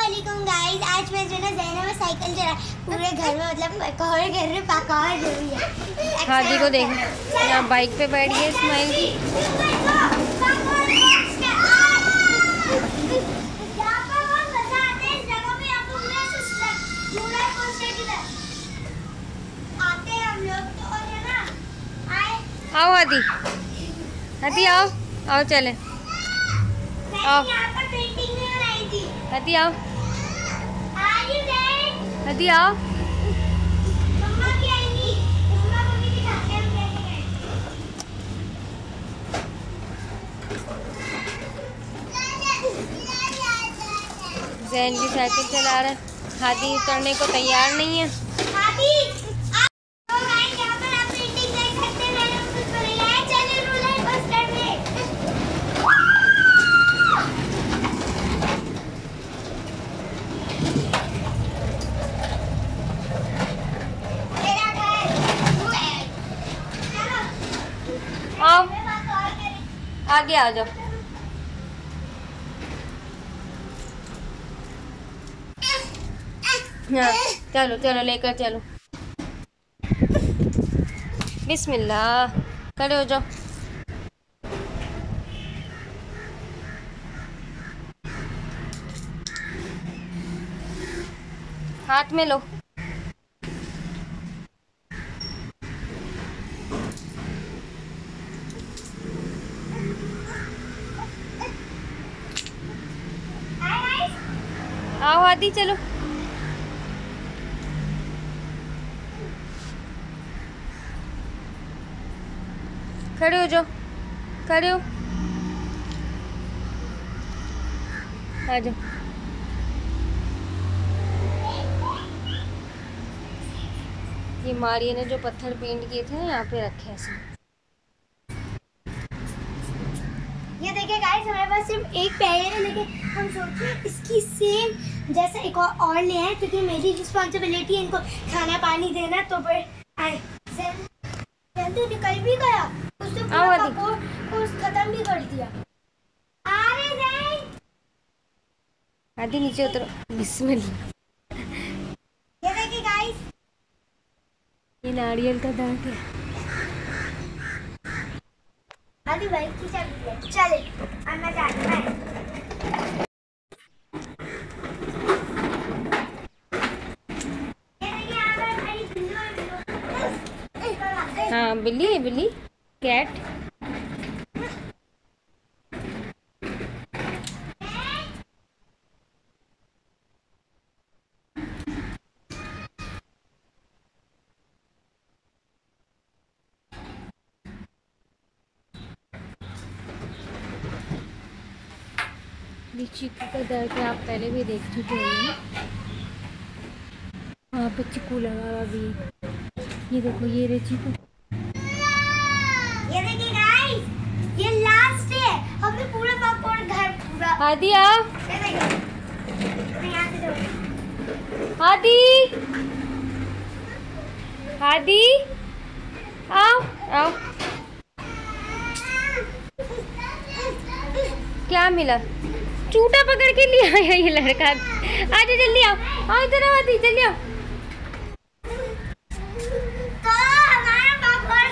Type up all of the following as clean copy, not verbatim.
अस्सलामुअलैकुम गाइस। आज मैं जो ना ज़ैना में साइकिल चला पूरे घर में, मतलब पकौड़े घर में पकौड़े जो भी है। हादी को देख, यहाँ बाइक पे बैठ गई इस्माइल। आओ हादी, हादी आओ, आओ चले, आओ हादी आओ, हादी आओ। जैन की साइकिल चला रहा है, हादी उतरने को तैयार नहीं है। आओ आगे आ जाओ। हाँ चलो चलो लेकर चलो। बिस्मिल्लाह, खड़े हो जाओ। हाथ में लो। आओ आदि चलो। खड़े हो जाओ, खड़े हो, आ जाओ। ये मारिया ने जो पत्थर पेंट किए थे ना यहाँ पे रखे ऐसे। ये देखिए गाइस, हमारे पास सिर्फ एक पैर है, लेकिन हम सोच रहे हैं इसकी सेम जैसा एक और ले आए, क्योंकि मेरी रिस्पॉन्सिबिलिटी है इनको खाना पानी देना। तो जल्दी निकल भी गया, उसने पूरा कोर्स खत्म भी कर दिया। आदि नीचे उतरो, बिस्मिल्लाह। ये देखिए गाइस, ये नारियल का दांत है। आदि बाइक की चाबी ले, चले अन्ना जाते हैं। हाँ बिल्ली है, बिल्ली कैट। चीकू का दर के आप पहले भी देख चुके होंगे। वहाँ पे चीकू लगा हुआ भी। ये देखो, ये रे चीकू। ये देखिए गाइस, ये लास्ट है, हमने पूरा पकौड़ घर पूरा। हादी आओ, हादी, हादी आओ, आओ। क्या मिला? चूटा पकड़ के लिया है ये लड़का। आजा जल्दी आओ, आओ इधर आओ आदि, जल्दी आओ। तो हमारा पकौड़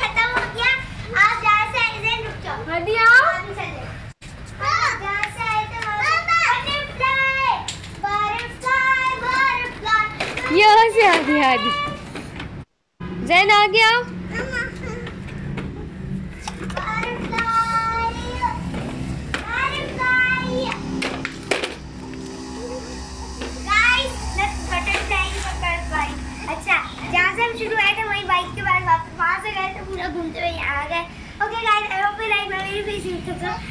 खत्म हो गया। आप जहाँ से आए थे रुक जाओ। आदि आओ, जहाँ से आए थे बटरफ्लाई बटरफ्लाई बटरफ्लाई। यहाँ से आदि, आदि जैन आ गया। शुरू आए थे वही बाइक के बाद वापस वहाँ से गए थे, पूरा घूमते हुए यहाँ आ गए। Okay guys, I hope you like my video. Please subscribe.